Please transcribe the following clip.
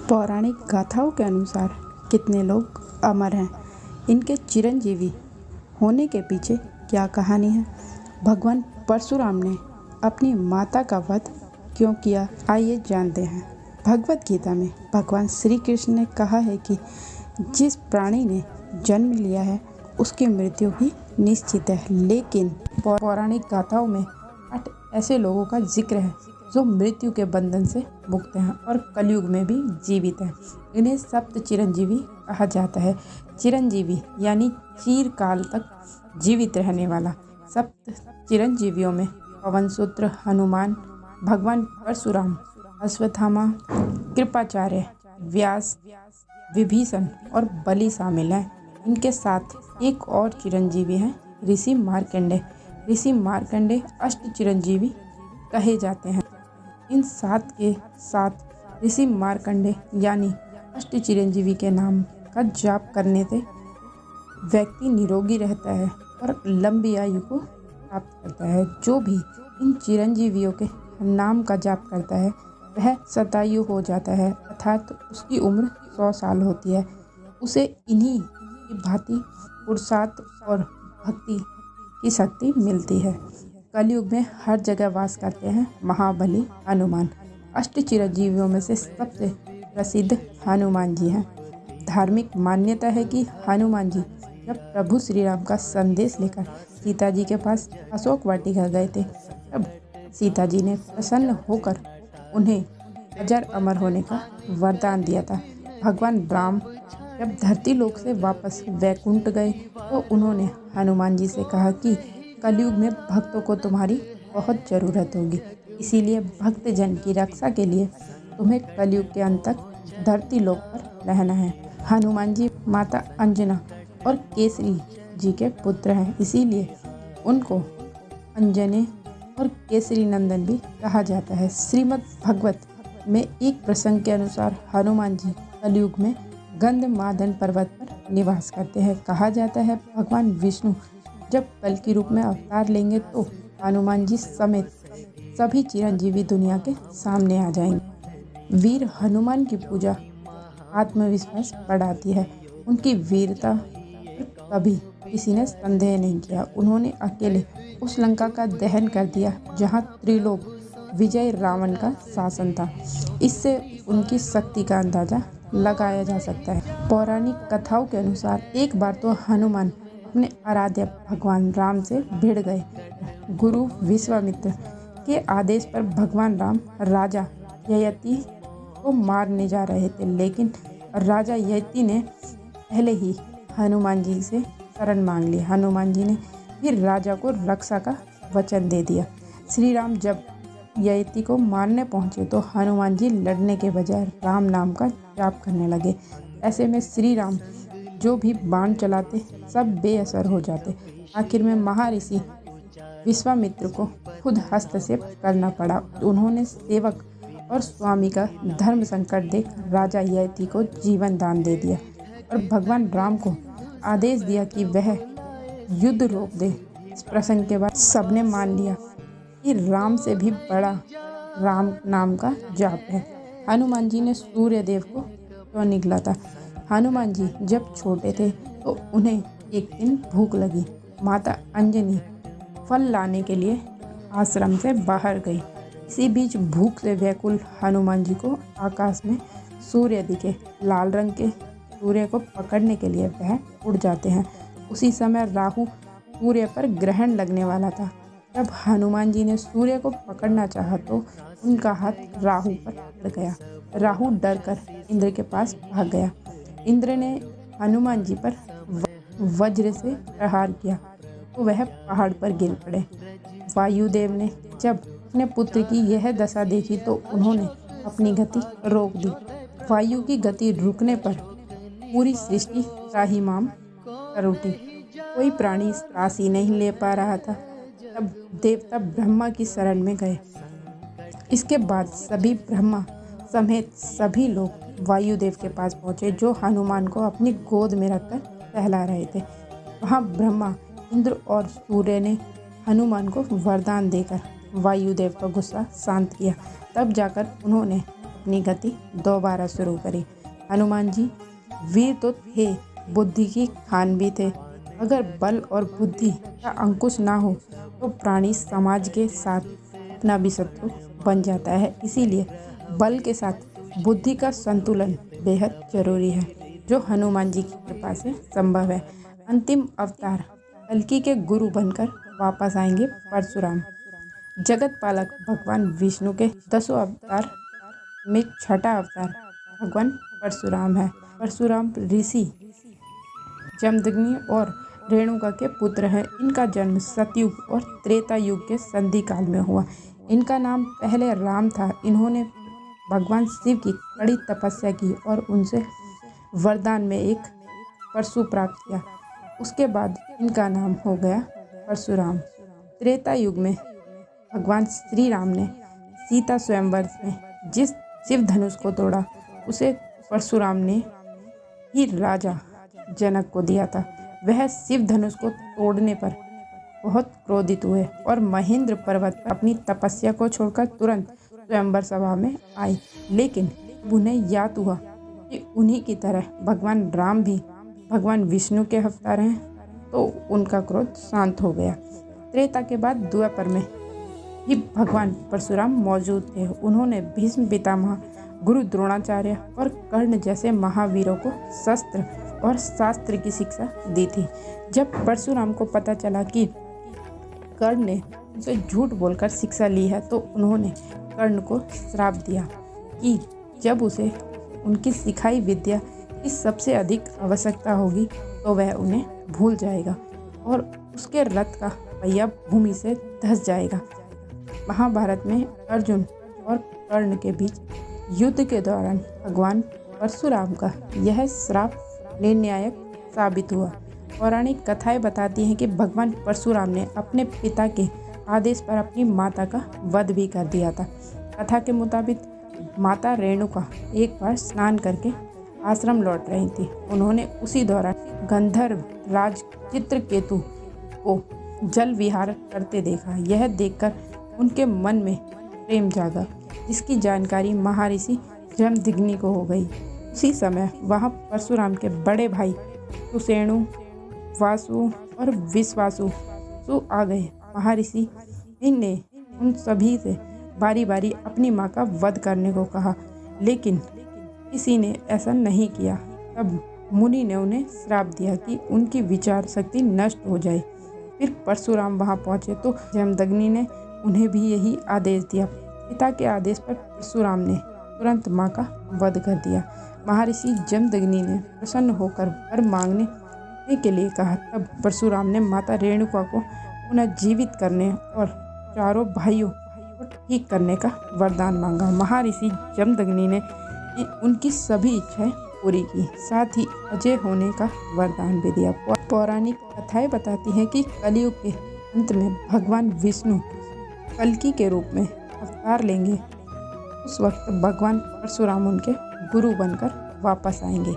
पौराणिक गाथाओं के अनुसार कितने लोग अमर हैं, इनके चिरंजीवी होने के पीछे क्या कहानी है? भगवान परशुराम ने अपनी माता का वध क्यों किया, आइए जानते हैं। भगवत गीता में भगवान श्री कृष्ण ने कहा है कि जिस प्राणी ने जन्म लिया है उसकी मृत्यु भी निश्चित है, लेकिन पौराणिक गाथाओं में 8 ऐसे लोगों का जिक्र है जो मृत्यु के बंधन से मुक्त हैं और कलयुग में भी जीवित हैं। इन्हें सप्त चिरंजीवी कहा जाता है। चिरंजीवी यानी चिरकाल तक जीवित रहने वाला। सप्त चिरंजीवियों में पवनसूत्र, हनुमान, भगवान परशुराम, अश्वत्थामा, कृपाचार्य, व्यास, विभीषण और बलि शामिल हैं। इनके साथ एक और चिरंजीवी हैं, ऋषि मार्कंडेय। ऋषि मार्कंडेय अष्ट चिरंजीवी कहे जाते हैं। इन 7 के साथ ऋषि मार्कंडेय यानी अष्ट चिरंजीवी के नाम का जाप करने से व्यक्ति निरोगी रहता है और लंबी आयु को प्राप्त करता है। जो भी इन चिरंजीवियों के नाम का जाप करता है वह शतायु हो जाता है, अर्थात उसकी उम्र 100 साल होती है। उसे इन्हीं की भांति पुरुषार्थ और भक्ति की शक्ति मिलती है। कलयुग में हर जगह वास करते हैं महाबली हनुमान। अष्ट चिरंजीवियों में से सबसे प्रसिद्ध हनुमान जी हैं। धार्मिक मान्यता है कि हनुमान जी जब प्रभु श्री राम का संदेश लेकर सीता जी के पास अशोक वाटिका गए थे, तब सीता जी ने प्रसन्न होकर उन्हें अजर अमर होने का वरदान दिया था। भगवान राम जब धरती लोक से वापस वैकुंठ गए तो उन्होंने हनुमान जी से कहा कि कलयुग में भक्तों को तुम्हारी बहुत ज़रूरत होगी, इसीलिए भक्त जन की रक्षा के लिए तुम्हें कलयुग के अंत तक धरती लोक पर रहना है। हनुमान जी माता अंजना और केसरी जी के पुत्र हैं, इसीलिए उनको अंजने और केसरी नंदन भी कहा जाता है। श्रीमद् भागवत में एक प्रसंग के अनुसार हनुमान जी कलयुग में गंधमादन पर्वत पर निवास करते हैं। कहा जाता है भगवान विष्णु जब कल की रूप में अवतार लेंगे तो हनुमान जी समेत सभी चिरंजीवी दुनिया के सामने आ जाएंगे। वीर हनुमान की पूजा आत्मविश्वास बढ़ाती है। उनकी वीरता पर कभी किसी ने संदेह नहीं किया। उन्होंने अकेले उस लंका का दहन कर दिया जहां त्रिलोक विजय रावण का शासन था। इससे उनकी शक्ति का अंदाजा लगाया जा सकता है। पौराणिक कथाओं के अनुसार एक बार तो हनुमान अपने आराध्य भगवान राम से भिड़ गए। गुरु विश्वामित्र के आदेश पर भगवान राम राजा ययाति को मारने जा रहे थे, लेकिन राजा ययाति ने पहले ही हनुमान जी से शरण मांग ली। हनुमान जी ने फिर राजा को रक्षा का वचन दे दिया। श्री राम जब ययाति को मारने पहुंचे तो हनुमान जी लड़ने के बजाय राम नाम का जाप करने लगे। ऐसे में श्री राम जो भी बाण चलाते सब बेअसर हो जाते। आखिर में महर्षि विश्वामित्र को खुद हस्तक्षेप करना पड़ा। उन्होंने सेवक और स्वामी का धर्म संकट देख राजा ययाति को जीवन दान दे दिया और भगवान राम को आदेश दिया कि वह युद्ध रोक दे। इस प्रसंग के बाद सबने मान लिया कि राम से भी बड़ा राम नाम का जाप है। हनुमान जी ने सूर्य देव को क्यों निगला था? हनुमान जी जब छोटे थे तो उन्हें एक दिन भूख लगी। माता अंजनी फल लाने के लिए आश्रम से बाहर गई। इसी बीच भूख से व्याकुल हनुमान जी को आकाश में सूर्य दिखे। लाल रंग के सूर्य को पकड़ने के लिए वह उड़ जाते हैं। उसी समय राहु सूर्य पर ग्रहण लगने वाला था। जब हनुमान जी ने सूर्य को पकड़ना चाहा तो उनका हाथ राहु पर अड़ गया। राहु डरकर इंद्र के पास भाग गया। इंद्र ने हनुमान जी पर वज्र से प्रहार किया तो वह पहाड़ पर गिर पड़े। वायुदेव ने जब अपने पुत्र की यह दशा देखी तो उन्होंने अपनी गति रोक दी। वायु की गति रुकने पर पूरी सृष्टि त्राहिमाम कर उठी। कोई प्राणी श्वास ही नहीं ले पा रहा था। तब देवता ब्रह्मा की शरण में गए। इसके बाद सभी ब्रह्मा समेत सभी लोग वायुदेव के पास पहुँचे, जो हनुमान को अपनी गोद में रखकर सहला रहे थे। वहाँ ब्रह्मा, इंद्र और सूर्य ने हनुमान को वरदान देकर वायुदेव का गुस्सा शांत किया। तब जाकर उन्होंने अपनी गति दोबारा शुरू करी। हनुमान जी वीर तो थे, बुद्धि की खान भी थे। अगर बल और बुद्धि का अंकुश ना हो तो प्राणी समाज के साथ अपना भी शत्रु बन जाता है। इसीलिए बल के साथ बुद्धि का संतुलन बेहद जरूरी है, जो हनुमान जी की कृपा से संभव है। अंतिम अवतार कल्कि के गुरु बनकर वापस आएंगे परशुराम। जगत पालक भगवान विष्णु के 10 अवतार में छठा अवतार भगवान परशुराम है। परशुराम ऋषि जमदग्नि और रेणुका के पुत्र हैं। इनका जन्म सतयुग और त्रेता युग के संधि काल में हुआ। इनका नाम पहले राम था। इन्होंने भगवान शिव की कड़ी तपस्या की और उनसे वरदान में एक परशु प्राप्त किया। उसके बाद इनका नाम हो गया परशुराम। त्रेता युग में भगवान श्री राम ने सीता स्वयंवर में जिस शिव धनुष को तोड़ा, उसे परशुराम ने ही राजा जनक को दिया था। वह शिव धनुष को तोड़ने पर बहुत क्रोधित हुए और महेंद्र पर्वत पर अपनी तपस्या को छोड़कर तुरंत स्वयंवर सभा में आए। लेकिन उन्हें याद हुआ कि उन्हीं की तरह भगवान राम भी भगवान विष्णु के अवतार हैं, तो उनका क्रोध शांत हो गया। त्रेता के बाद द्वापर में ही भगवान परशुराम मौजूद थे। उन्होंने भीष्म पितामह, गुरु द्रोणाचार्य और कर्ण जैसे महावीरों को शस्त्र और शास्त्र की शिक्षा दी थी। जब परशुराम को पता चला कि कर्ण ने उनसे झूठ बोलकर शिक्षा ली है, तो उन्होंने कर्ण को श्राप दिया कि जब उसे उनकी सिखाई विद्या की सबसे अधिक आवश्यकता होगी तो वह उन्हें भूल जाएगा और उसके रथ का पहिया भूमि से धंस जाएगा। महाभारत में अर्जुन और कर्ण के बीच युद्ध के दौरान भगवान परशुराम का यह श्राप निर्णायक साबित हुआ। पौराणिक कथाएं बताती हैं कि भगवान परशुराम ने अपने पिता के आदेश पर अपनी माता का वध भी कर दिया था। कथा के मुताबिक माता रेणुका एक बार स्नान करके आश्रम लौट रही थी। उन्होंने उसी दौरान गंधर्व राज चित्रकेतु को जल विहार करते देखा। यह देखकर उनके मन में प्रेम जागा, जिसकी जानकारी महर्षि जमदग्नि को हो गई। उसी समय वहां परशुराम के बड़े भाई सुषेणु, वासु और विश्वासु आ गए। महर्षि ने उन सभी से बारी बारी अपनी मां का वध करने को कहा, लेकिन किसी ने ऐसा नहीं किया। तब मुनि ने उन्हें श्राप दिया कि उनकी विचार शक्ति नष्ट हो जाए। फिर परशुराम वहां पहुंचे तो जमदग्नि ने उन्हें भी यही आदेश दिया। पिता के आदेश पर परशुराम ने तुरंत मां का वध कर दिया। महर्षि जमदग्नि ने प्रसन्न होकर वर मांगने के लिए कहा। तब परशुराम ने माता रेणुका को पुनः जीवित करने और चारों भाइयों को ठीक करने का वरदान मांगा। महर्षि जमदग्नि ने उनकी सभी इच्छाएं पूरी की, साथ ही अजय होने का वरदान भी दिया। पौराणिक कथाएं बताती हैं कि कलयुग के अंत में भगवान विष्णु कल्कि के रूप में अवतार लेंगे। उस वक्त भगवान परशुराम उनके गुरु बनकर वापस आएंगे।